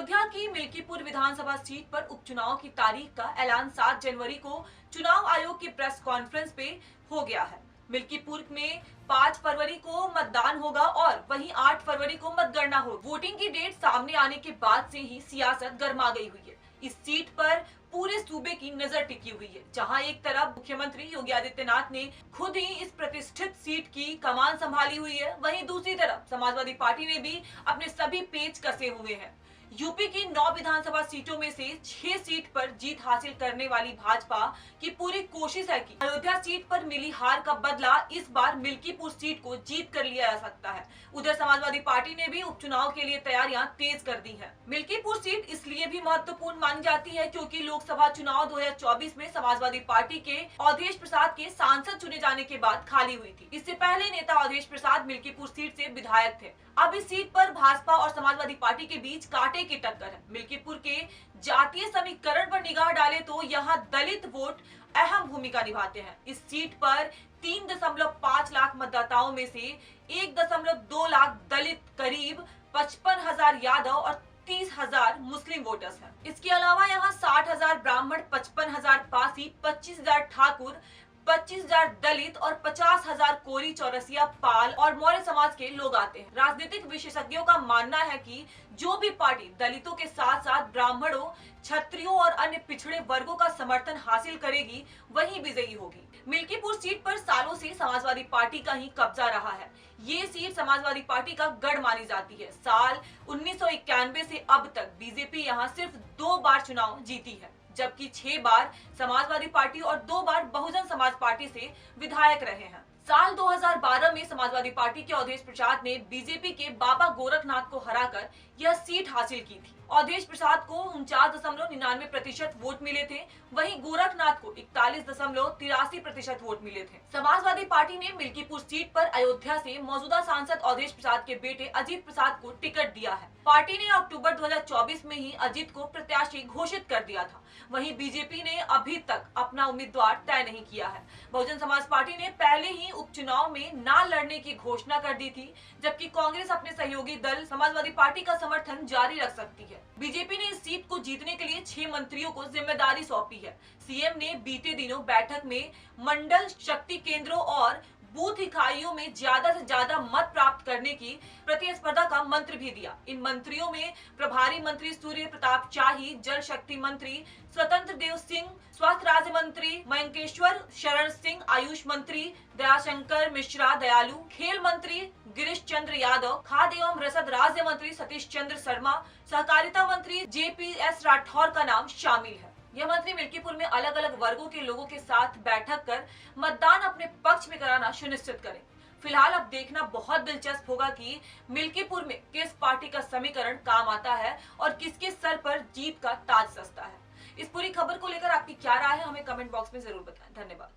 अयोध्या की मिल्कीपुर विधानसभा सीट पर उपचुनाव की तारीख का ऐलान 7 जनवरी को चुनाव आयोग की प्रेस कॉन्फ्रेंस पे हो गया है। मिल्कीपुर में 5 फरवरी को मतदान होगा और वहीं 8 फरवरी को मतगणना होगी। वोटिंग की डेट सामने आने के बाद से ही सियासत गर्मा गई हुई है। इस सीट पर पूरे सूबे की नजर टिकी हुई है, जहां एक तरफ मुख्यमंत्री योगी आदित्यनाथ ने खुद ही इस प्रतिष्ठित सीट की कमान संभाली हुई है, वहीं दूसरी तरफ समाजवादी पार्टी ने भी अपने सभी पेच कसे हुए हैं। यूपी की 9 विधानसभा सीटों में से 6 सीट पर जीत हासिल करने वाली भाजपा की पूरी कोशिश है कि अयोध्या सीट पर मिली हार का बदला इस बार मिल्कीपुर सीट को जीत कर लिया जा सकता है। उधर समाजवादी पार्टी ने भी उपचुनाव के लिए तैयारियां तेज कर दी है। मिल्कीपुर सीट इसलिए भी महत्वपूर्ण मानी जाती है क्योंकि लोकसभा चुनाव 2024 में समाजवादी पार्टी के अवधेश प्रसाद के सांसद चुने जाने के बाद खाली हुई थी। इससे पहले नेता अवधेश प्रसाद मिल्कीपुर सीट से विधायक थे। अब इस सीट पर भाजपा और समाजवादी पार्टी के बीच कांटे की टक्कर है। मिल्कीपुर के जातीय समीकरण पर निगाह डाले तो यहाँ दलित वोट अहम भूमिका निभाते हैं। इस सीट पर 3.5 लाख मतदाताओं में से 1.2 लाख दलित, करीब 55,000 यादव और 30,000 मुस्लिम वोटर्स हैं। इसके अलावा यहाँ 60,000 ब्राह्मण, 55,000 पासी, 25,000 ठाकुर, 25,000 दलित और 50,000 कोरी, चौरसिया, पाल और मौर्य समाज के लोग आते हैं। राजनीतिक विशेषज्ञों का मानना है कि जो भी पार्टी दलितों के साथ साथ ब्राह्मणों, क्षत्रियों और अन्य पिछड़े वर्गों का समर्थन हासिल करेगी, वही विजयी होगी। मिल्कीपुर सीट पर सालों से समाजवादी पार्टी का ही कब्जा रहा है। ये सीट समाजवादी पार्टी का गढ़ मानी जाती है। साल 1991 से अब तक बीजेपी यहाँ सिर्फ 2 बार चुनाव जीती है, जबकि 6 बार समाजवादी पार्टी और 2 बार बहुजन समाज पार्टी से विधायक रहे हैं। साल 2012 में समाजवादी पार्टी के अवधेश प्रसाद ने बीजेपी के बाबा गोरखनाथ को हराकर यह सीट हासिल की थी। अवधेश प्रसाद को 49.99% वोट मिले थे, वहीं गोरखनाथ को 41.83% वोट मिले थे। समाजवादी पार्टी ने मिल्कीपुर सीट पर अयोध्या से मौजूदा सांसद अवधेश प्रसाद के बेटे अजीत प्रसाद को टिकट दिया है। पार्टी ने अक्टूबर 2024 में ही अजीत को प्रत्याशी घोषित कर दिया था। वहीं बीजेपी ने अभी तक अपना उम्मीदवार तय नहीं किया है। बहुजन समाज पार्टी ने पहले ही उपचुनाव में न लड़ने की घोषणा कर दी थी, जबकि कांग्रेस अपने सहयोगी दल समाजवादी पार्टी का समर्थन जारी रख सकती है। बीजेपी ने इस सीट को जीतने के लिए 6 मंत्रियों को जिम्मेदारी सौंपी है। सीएम ने बीते दिनों बैठक में मंडल, शक्ति केंद्रों और बूथ इकाइयों में ज्यादा से ज्यादा मत प्राप्त करने की प्रतिस्पर्धा का मंत्र भी दिया। इन मंत्रियों में प्रभारी मंत्री सूर्य प्रताप शाही, जल शक्ति मंत्री स्वतंत्र देव सिंह, स्वास्थ्य राज्य मंत्री मयंकेश्वर शरण सिंह, आयुष मंत्री दयाशंकर मिश्रा दयालु, खेल मंत्री गिरीश चंद्र यादव, खाद्य एवं रसद राज्य मंत्री सतीश चंद्र शर्मा, सहकारिता मंत्री JPS राठौर का नाम शामिल है। यह मंत्री मिल्कीपुर में अलग अलग वर्गों के लोगों के साथ बैठक कर मतदान अपने पक्ष में कराना सुनिश्चित करें। फिलहाल अब देखना बहुत दिलचस्प होगा कि मिल्कीपुर में किस पार्टी का समीकरण काम आता है और किसके सर पर जीत का ताज सजता है। इस पूरी खबर को लेकर आपकी क्या राय है, हमें कमेंट बॉक्स में जरूर बताएं। धन्यवाद।